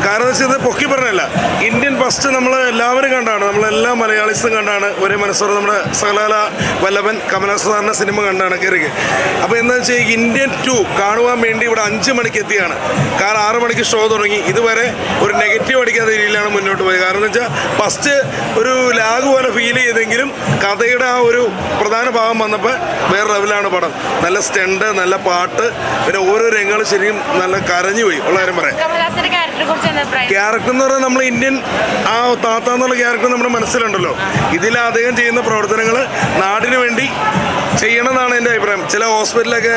കാരണം വെച്ചാൽ ഇത് പൊക്കി പറഞ്ഞല്ല, ഇന്ത്യൻ ഫസ്റ്റ് നമ്മൾ എല്ലാവരും കണ്ടാണ്, നമ്മളെല്ലാ മലയാളീസും കണ്ടാണ് ഒരേ മനസ്സോടെ നമ്മുടെ സകലകല വല്ലഭൻ കമലഹാസന്റെ സിനിമ കണ്ടാണ് കയറി. അപ്പോൾ എന്താ വെച്ചാൽ ഇന്ത്യൻ 2 കാണുവാൻ വേണ്ടി ഇവിടെ 5 മണിക്ക് എത്തിയാണ്. കാരണം 6 മണിക്ക് ഷോ തുടങ്ങി, ഇതുവരെ ഒരു നെഗറ്റീവ് അടിക്കാത്ത രീതിയിലാണ് മുന്നോട്ട് പോയത്. കാരണം എന്ന് വെച്ചാൽ ഫസ്റ്റ് ഒരു ലാഗ് പോലെ ഫീൽ ചെയ്തെങ്കിലും കഥയുടെ ആ ഒരു പ്രധാന ഭാഗം വന്നപ്പോൾ വേറെ ലെവലാണ് പടം. നല്ല സ്റ്റണ്ട്, നല്ല പാട്ട്, പിന്നെ ഓരോ രംഗങ്ങളും ശരിക്കും നല്ല കരഞ്ഞുപോയി ഉള്ള കാര്യം പറയാം. ക്യാരക്ടർ എന്ന് പറഞ്ഞാൽ നമ്മൾ ഇന്ത്യൻ ആ താത്ത എന്നുള്ള ക്യാരക്ടർ നമ്മുടെ മനസ്സിലുണ്ടല്ലോ. ഇതിൽ അദ്ദേഹം ചെയ്യുന്ന പ്രവർത്തനങ്ങൾ നാടിന് വേണ്ടി ചെയ്യണമെന്നാണ് എൻ്റെ അഭിപ്രായം. ചില ഹോസ്പിറ്റലൊക്കെ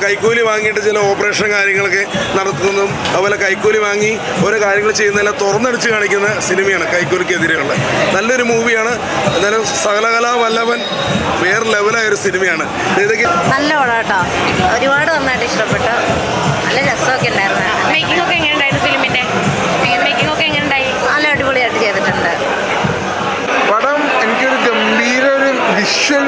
കൈക്കൂലി വാങ്ങിയിട്ട് ചില ഓപ്പറേഷൻ കാര്യങ്ങളൊക്കെ നടത്തുന്നതും അതുപോലെ കൈക്കൂലി വാങ്ങി ഓരോ കാര്യങ്ങൾ ചെയ്യുന്നതെല്ലാം തുറന്നടിച്ച് കാണിക്കുന്ന സിനിമയാണ് കൈക്കൂലിക്കെതിരെയുള്ള. നല്ലൊരു മൂവിയാണ്. എന്തായാലും സകലകലാ വല്ലഭൻ വേറെ ലെവലായൊരു സിനിമയാണ്. ഇതൊക്കെ നല്ല പടം കേട്ടോ, ഒരുപാട് നന്നായിട്ട് ഇഷ്ടപ്പെട്ടു. നല്ല രസമൊക്കെ ഉണ്ടായിരുന്നു. മേക്കിംഗ് ഒക്കെ എങ്ങനെയുണ്ടായിരുന്നു? ഫിലിമിന്റെ മേക്കിംഗ് ഒക്കെ എങ്ങനെയുണ്ടായി? നല്ല അടിപൊളിയായിട്ട് ചെയ്തിട്ടുണ്ട്. പടം എനിക്കൊരു ഗംഭീര ഒരു വിഷ്വൽ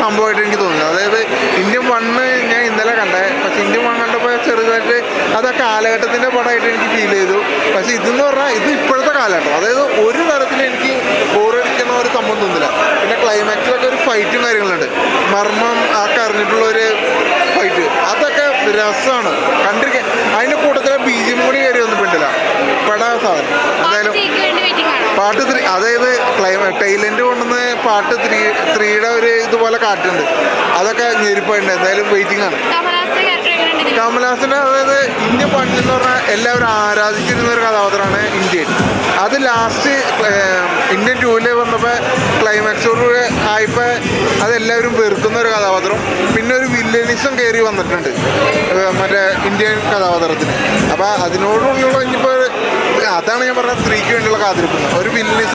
സംഭവമായിട്ട് എനിക്ക് തോന്നുന്നു. അതായത് ഇന്ത്യൻ 1 ഞാൻ ഇന്നലെ കണ്ടേ, പക്ഷേ ഇന്ത്യൻ 1 കണ്ടപ്പോൾ ചെറുതായിട്ട് അത് ആ കാലഘട്ടത്തിൻ്റെ പടമായിട്ട് എനിക്ക് ഫീൽ ചെയ്തു. പക്ഷേ ഇതെന്ന് പറഞ്ഞാൽ ഇത് ഇപ്പോഴത്തെ കാലഘട്ടം, അതായത് ഒരു തരത്തിൽ എനിക്ക് ബോറടിക്കുന്ന ഒരു സംഭവം തോന്നില്ല. പിന്നെ ക്ലൈമാക്സിലൊക്കെ ഒരു ഫൈറ്റും കാര്യങ്ങളുണ്ട്, മർമ്മം ഒക്കെ അറിഞ്ഞിട്ടുള്ളൊരു ഫൈറ്റ്, അതൊക്കെ രസമാണ് കണ്ടിരിക്കാൻ. അതിൻ്റെ കൂട്ടത്തിലെ BGM കൂടി കയറി വന്നിട്ടില്ല പട സാധനം. എന്തായാലും പാർട്ട് 3, അതായത് ടൈലൻഡ് കൊണ്ടുവന്ന് പാർട്ട് 3യുടെ ഒരു ഇതുപോലെ കാറ്റുണ്ട്, അതൊക്കെ ഞെരിപ്പായിട്ടുണ്ട്. എന്തായാലും വെയിറ്റിംഗ് ആണ്. കമലഹാസന് അതായത് ഇന്ത്യൻ 1 എന്ന് പറഞ്ഞാൽ എല്ലാവരും ആരാധിച്ചിരുന്ന ഒരു കഥാപാത്രമാണ് ഇന്ത്യൻ. അത് ലാസ്റ്റ് ഇന്ത്യൻ 2ൽ വന്നപ്പോൾ ക്ലൈമാക്സോട് ആയപ്പോൾ അതെല്ലാവരും വെറുക്കുന്ന ഒരു കഥാപാത്രം. പിന്നെ ഒരു വില്ലനിസം കയറി വന്നിട്ടുണ്ട് മറ്റേ ഇന്ത്യൻ കഥാപാത്രത്തിന്. അപ്പോൾ അതിനോടുള്ള ഇനിയിപ്പോൾ അതാണ് ഞാൻ പറഞ്ഞ 3ക്ക് വേണ്ടിയുള്ള കാത്തിരിപ്പ്. ഒരു വില്ലനിസം